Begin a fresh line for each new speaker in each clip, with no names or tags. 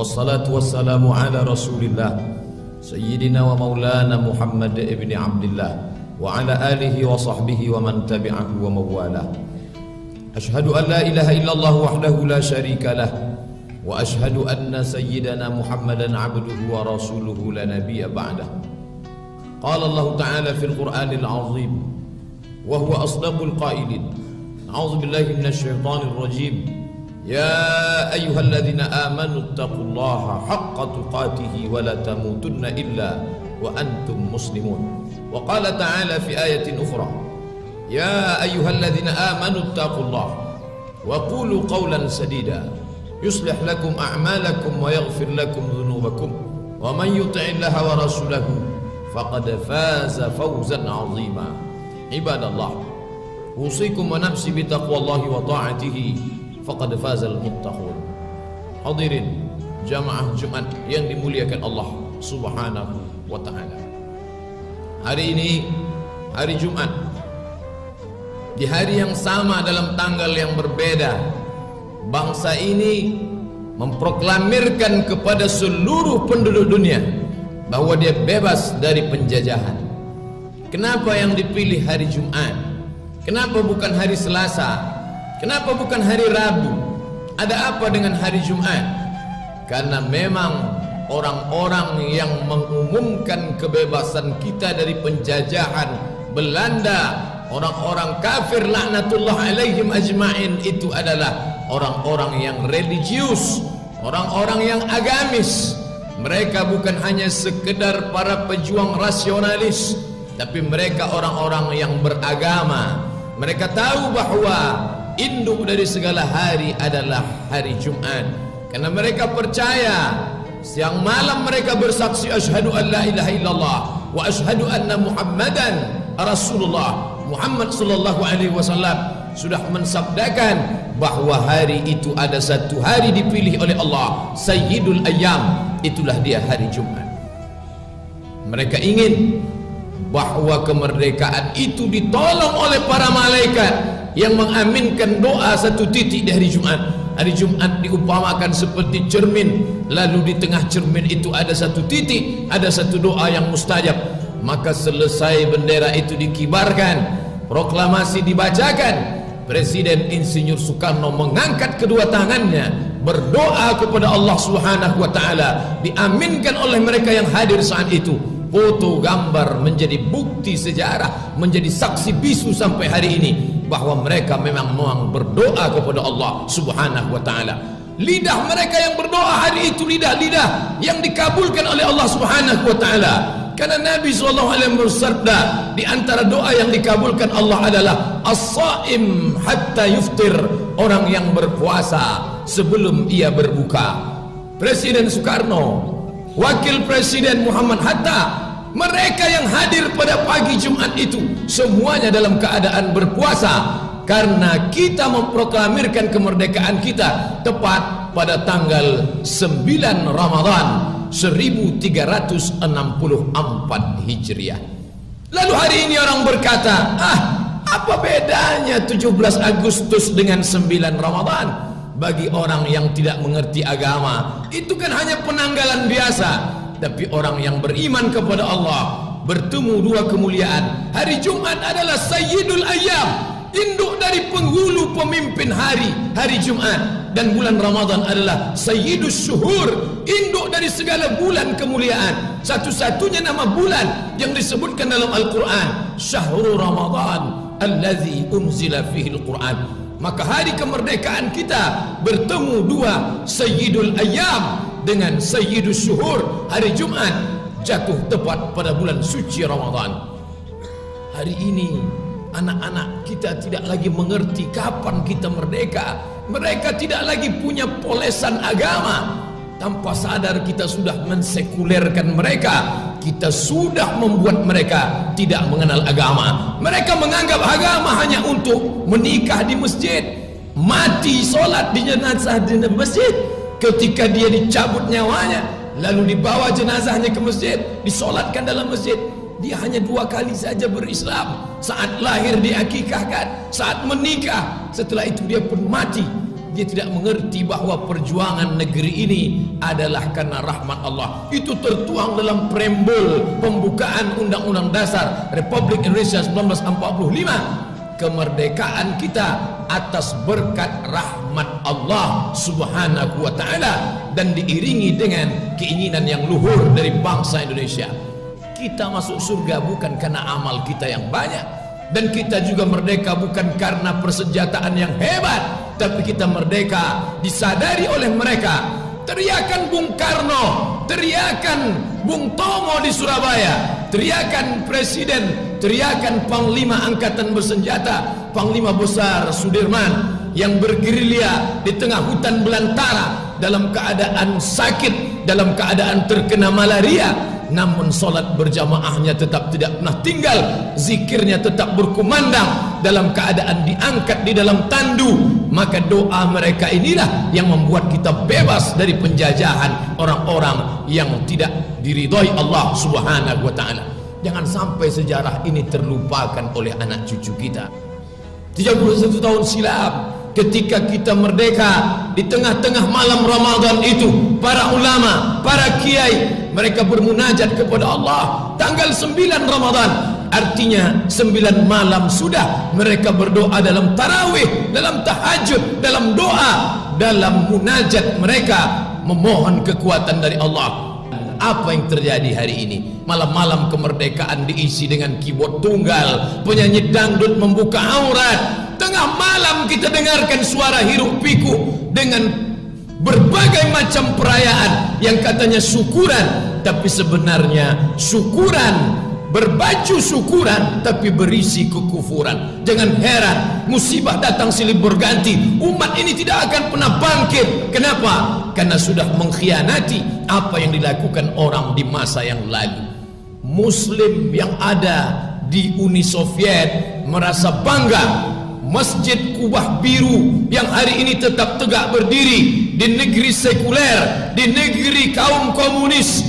wassalatu wassalamu ala rasulillah Sayyidina wa maulana Muhammad ibn Abdillah wa ala alihi wa sahbihi wa man tabi'ahu wa mawalah. Ashhadu an la ilaha illallah wahdahu la syarika lah wa ashhadu anna sayyidana Muhammadan abduhu wa rasuluhu la nabiyya ba'dah. Qala Allah ta'ala fil Qur'anil azim wa huwa asdaqul qailin. A'udzu billahi minasy syaithanir rajim. Ya ayyuhalladzina amanu taqullaha haqqa tuqatih wa la tamutunna illa wa antum muslimun. Wa qala ta'ala fi ayatin ukhra. Ya ayyuhalladzina amanu taqullaha wa qulu qawlan sadida yuslih lakum a'malakum wa yaghfir lakum dhunubakum wa man yuti'illaha wa rasulahu faqad faza fawzan 'azima. Ibadallah, usikum wa nafsi bi taqwallahi wa ta'atihi faqad fazal muttaqun. Hadirin jamaah Jumat yang dimuliakan Allah Subhanahu wa taala. Hari ini hari Jumat, di hari yang sama dalam tanggal yang berbeda, bangsa ini memproklamirkan kepada seluruh penduduk dunia bahwa dia bebas dari penjajahan. Kenapa yang dipilih hari Jumat? Kenapa bukan hari Selasa? Kenapa bukan hari Rabu? Ada apa dengan hari Jumat? Karena memang orang-orang yang mengumumkan kebebasan kita dari penjajahan Belanda, orang-orang kafir laknatullah alaihim ajma'in, itu adalah orang-orang yang religius, orang-orang yang agamis. Mereka bukan hanya sekedar para pejuang rasionalis, tapi mereka orang-orang yang beragama. Mereka tahu bahwa induk dari segala hari adalah hari Jumat, karena mereka percaya siang malam mereka bersaksi asyhadu an la ilaha illallah wa asyhadu anna Muhammadan Rasulullah. Muhammad sallallahu alaihi wasallam sudah mensabdakan bahwa hari itu ada satu hari dipilih oleh Allah, Sayyidul Ayyam, itulah dia hari Jumat. Mereka ingin bahwa kemerdekaan itu ditolong oleh para malaikat yang mengaminkan doa satu titik di hari Jumat. Hari Jumat diumpamakan seperti cermin, lalu di tengah cermin itu ada satu titik, ada satu doa yang mustajab. Maka selesai bendera itu dikibarkan, proklamasi dibacakan, Presiden Insinyur Soekarno mengangkat kedua tangannya, berdoa kepada Allah Subhanahu wa taala, diaminkan oleh mereka yang hadir saat itu. Foto gambar menjadi bukti sejarah, menjadi saksi bisu sampai hari ini bahwa mereka memang berdoa kepada Allah Subhanahu wa taala. Lidah mereka yang berdoa hari itu lidah-lidah yang dikabulkan oleh Allah Subhanahu wa taala. Karena Nabi SAW bersabda, di antara doa yang dikabulkan Allah adalah as-saim hatta yuftir, orang yang berpuasa sebelum ia berbuka. Presiden Soekarno, Wakil Presiden Muhammad Hatta, mereka yang hadir pada pagi Jumat itu semuanya dalam keadaan berpuasa, karena kita memproklamirkan kemerdekaan kita tepat pada tanggal 9 Ramadan 1364 Hijriah. Lalu hari ini orang berkata, apa bedanya 17 Agustus dengan 9 Ramadan? Bagi orang yang tidak mengerti agama, itu kan hanya penanggalan biasa. Tapi orang yang beriman kepada Allah, bertemu dua kemuliaan. Hari Jumat adalah Sayyidul Ayyam, induk dari penghulu pemimpin hari Jumat. Dan bulan Ramadan adalah Sayyidus Syuhur, induk dari segala bulan kemuliaan. Satu-satunya nama bulan yang disebutkan dalam Al-Quran, Syahrul Ramadan allazi unzila fihil Quran. Maka hari kemerdekaan kita bertemu dua Sayyidul Ayyam dengan Sayyidus Syuhur. Hari Jumat jatuh tepat pada bulan suci Ramadan. Hari ini anak-anak kita tidak lagi mengerti kapan kita merdeka. Mereka tidak lagi punya polesan agama. Tanpa sadar kita sudah mensekulerkan mereka. Kita sudah membuat mereka tidak mengenal agama. Mereka menganggap agama hanya untuk menikah di masjid, mati solat di jenazah di masjid. Ketika dia dicabut nyawanya, lalu dibawa jenazahnya ke masjid, disolatkan dalam masjid. Dia hanya 2 kali saja berislam. Saat lahir diakikahkan, saat menikah, setelah itu dia pun mati. dia tidak mengerti bahwa perjuangan negeri ini adalah karena rahmat Allah. Itu tertuang dalam preambul pembukaan Undang-Undang Dasar Republik Indonesia 1945. Kemerdekaan kita atas berkat rahmat Allah Subhanahu wa ta'ala, dan diiringi dengan keinginan yang luhur dari bangsa Indonesia. Kita masuk surga bukan karena amal kita yang banyak, dan kita juga merdeka bukan karena persenjataan yang hebat, tapi kita merdeka disadari oleh mereka. Teriakan Bung Karno, teriakan Bung Tomo di Surabaya, teriakan Presiden, teriakan Panglima Angkatan Bersenjata, Panglima Besar Sudirman yang bergerilya di tengah hutan belantara dalam keadaan sakit, dalam keadaan terkena malaria, namun solat berjamaahnya tetap tidak pernah tinggal, zikirnya tetap berkumandang dalam keadaan diangkat di dalam tandu. Maka doa mereka inilah yang membuat kita bebas dari penjajahan orang-orang yang tidak diridhoi Allah Subhanahu wa ta'ala. Jangan sampai sejarah ini terlupakan oleh anak cucu kita. 31 tahun silam ketika kita merdeka, di tengah-tengah malam Ramadan itu, para ulama, para kiai, mereka bermunajat kepada Allah. Tanggal 9 Ramadan, artinya 9 malam sudah mereka berdoa dalam tarawih, dalam tahajud, dalam doa, dalam munajat mereka memohon kekuatan dari Allah. Apa yang terjadi hari ini? Malam-malam kemerdekaan diisi dengan keyboard tunggal, penyanyi dangdut membuka aurat. Tengah malam kita dengarkan suara hiruk pikuk dengan berbagai macam perayaan yang katanya syukuran, tapi sebenarnya syukuran, berbaju syukuran tapi berisi kekufuran. Jangan heran, musibah datang silih berganti, umat ini tidak akan pernah bangkit. Kenapa? Karena sudah mengkhianati apa yang dilakukan orang di masa yang lalu. Muslim yang ada di Uni Soviet merasa bangga. Masjid Kubah Biru yang hari ini tetap tegak berdiri di negeri sekuler, di negeri kaum komunis,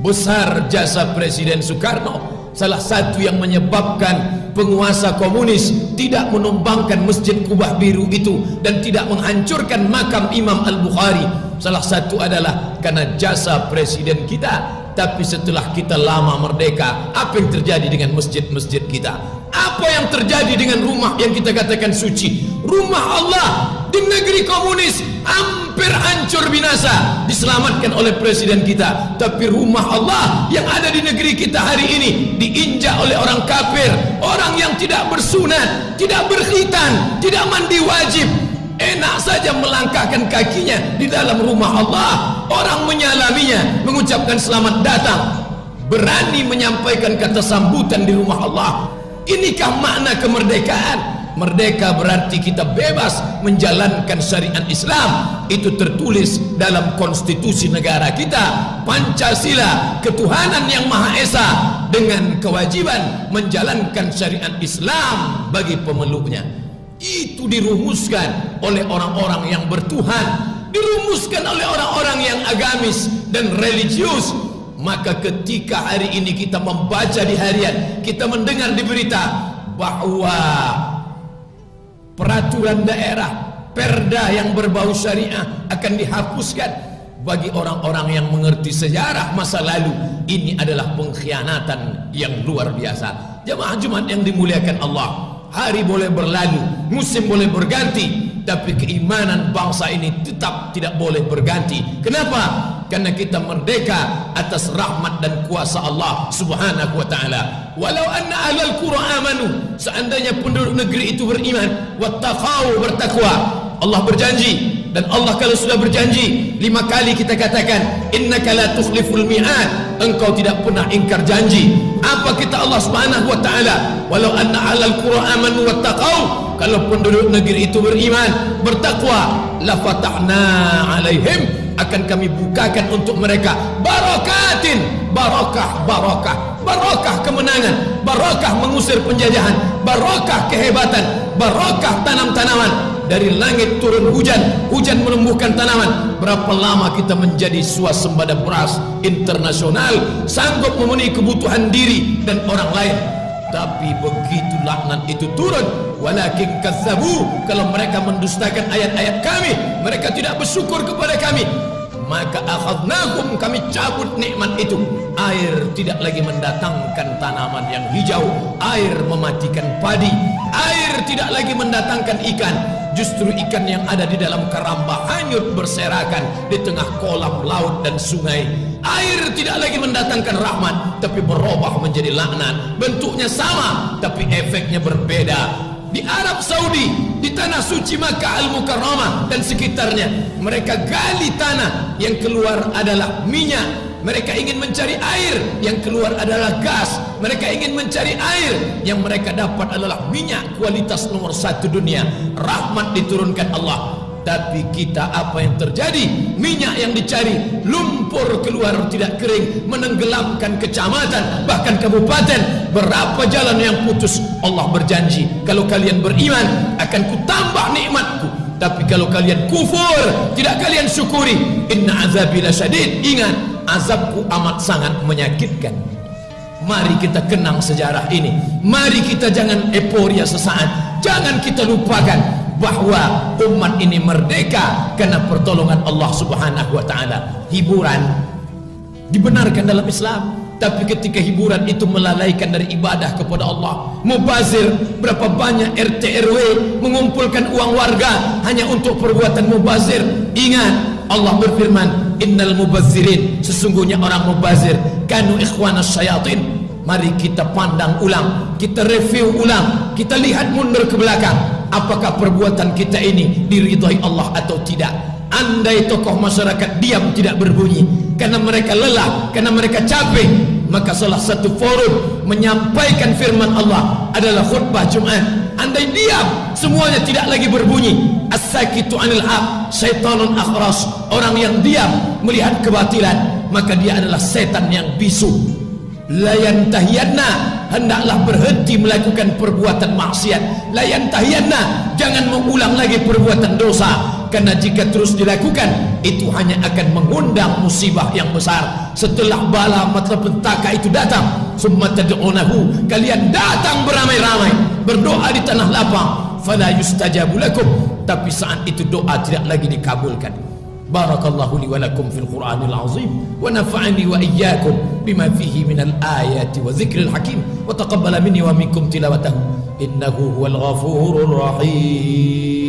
besar jasa Presiden Soekarno. Salah satu yang menyebabkan penguasa komunis tidak menumbangkan Masjid Kubah Biru itu dan tidak menghancurkan makam Imam Al-Bukhari, salah satu adalah karena jasa Presiden kita. Tapi setelah kita lama merdeka, apa yang terjadi dengan masjid-masjid kita? Apa yang terjadi dengan rumah yang kita katakan suci? Rumah Allah di negeri komunis hampir hancur binasa, diselamatkan oleh Presiden kita. Tapi rumah Allah yang ada di negeri kita hari ini diinjak oleh orang kafir, orang yang tidak bersunat, tidak berkhitan, tidak mandi wajib. Enak saja melangkahkan kakinya di dalam rumah Allah. Orang menyalaminya, mengucapkan selamat datang, berani menyampaikan kata sambutan di rumah Allah. Inikah makna kemerdekaan? Merdeka berarti kita bebas menjalankan syariat Islam. Itu tertulis dalam konstitusi negara kita, Pancasila, ketuhanan yang Maha Esa, dengan kewajiban menjalankan syariat Islam bagi pemeluknya. Itu dirumuskan oleh orang-orang yang bertuhan, dirumuskan oleh orang-orang yang agamis dan religius. Maka ketika hari ini kita membaca di harian, kita mendengar di berita bahwa peraturan daerah, perda yang berbau syariah akan dihapuskan, bagi orang-orang yang mengerti sejarah masa lalu, ini adalah pengkhianatan yang luar biasa. Jemaah Jumat yang dimuliakan Allah, hari boleh berlalu, musim boleh berganti, tapi keimanan bangsa ini tetap tidak boleh berganti. Kenapa? Karena kita merdeka atas rahmat dan kuasa Allah Subhanahu wa ta'ala. Walau anna ahlal qura amanu, seandainya penduduk negeri itu beriman, wattaqau, bertakwa. Allah berjanji, dan Allah kalau sudah berjanji 5 kali kita katakan innaka la tukhliful mi'ad, engkau tidak pernah ingkar janji. Apa kata Allah Subhanahu wa ta'ala? Walau anna ahlal qura amanu wattaqau, kalau penduduk negeri itu beriman, bertakwa, la fatahna alaihim, akan kami bukakan untuk mereka barakatin, barakah, barakah, barakah kemenangan, barakah mengusir penjajahan, barakah kehebatan, barakah tanam-tanaman. Dari langit turun hujan, hujan menumbuhkan tanaman. Berapa lama kita menjadi swasembada beras internasional, sanggup memenuhi kebutuhan diri dan orang lain. Tapi begitu laknat itu turun, walakin kazzabu, kalau mereka mendustakan ayat-ayat kami, mereka tidak bersyukur kepada kami, maka akhadnahum, kami cabut nikmat itu. Air tidak lagi mendatangkan tanaman yang hijau, air mematikan padi, air tidak lagi mendatangkan ikan, justru ikan yang ada di dalam keramba hanyut berserakan di tengah kolam laut dan sungai. Air tidak lagi mendatangkan rahmat, tapi berubah menjadi laknat. Bentuknya sama, tapi efeknya berbeda. Di Arab Saudi, di tanah suci Makkah Al-Mukarramah dan sekitarnya, mereka gali tanah, yang keluar adalah minyak. Mereka ingin mencari air, yang keluar adalah gas. Mereka ingin mencari air, yang mereka dapat adalah minyak kualitas nomor 1 dunia. Rahmat diturunkan Allah. Tapi kita, apa yang terjadi? Minyak yang dicari, lumpur keluar tidak kering, menenggelamkan kecamatan, bahkan kabupaten. Berapa jalan yang putus. Allah berjanji, kalau kalian beriman akan kutambah nikmatku. Tapi kalau kalian kufur, tidak kalian syukuri, inna azabi lasyadid. Ingat, azabku amat sangat menyakitkan. Mari kita kenang sejarah ini. Mari kita jangan euforia sesaat. Jangan kita lupakan bahwa umat ini merdeka karena pertolongan Allah Subhanahu wa taala. Hiburan dibenarkan dalam Islam, tapi ketika hiburan itu melalaikan dari ibadah kepada Allah, mubazir, berapa banyak RT RW mengumpulkan uang warga hanya untuk perbuatan mubazir. Ingat, Allah berfirman, innal mubazzirin, sesungguhnya orang mubazir, kanu ikhwanas syayatin. Mari kita pandang ulang, kita review ulang, kita lihat mundur ke belakang, apakah perbuatan kita ini diridhai Allah atau tidak. Andai tokoh masyarakat diam tidak berbunyi karena mereka lelah, karena mereka capek, maka salah satu forum menyampaikan firman Allah adalah khutbah Jumat. Andai diam, semuanya tidak lagi berbunyi. As-sakitu anil haq syaitanun akhras, orang yang diam melihat kebatilan, maka dia adalah setan yang bisu. Layantahiyanna, hendaklah berhenti melakukan perbuatan maksiat. Layantahiyanna, jangan mengulang lagi perbuatan dosa, karena jika terus dilakukan itu hanya akan mengundang musibah yang besar. Setelah bala malapetaka itu datang, summa tad'unahu, kalian datang beramai-ramai berdoa di tanah lapang, fala yustajabu lakum, tapi saat itu doa tidak lagi dikabulkan. Barakallahu li wa lakum fil Qur'anil azim wa nafa'ani wa iyyakum bima fihi minal ayati wa dzikril hakim wa taqabbala minni wa minkum tilawatahu innahu huwal ghafurur rahim.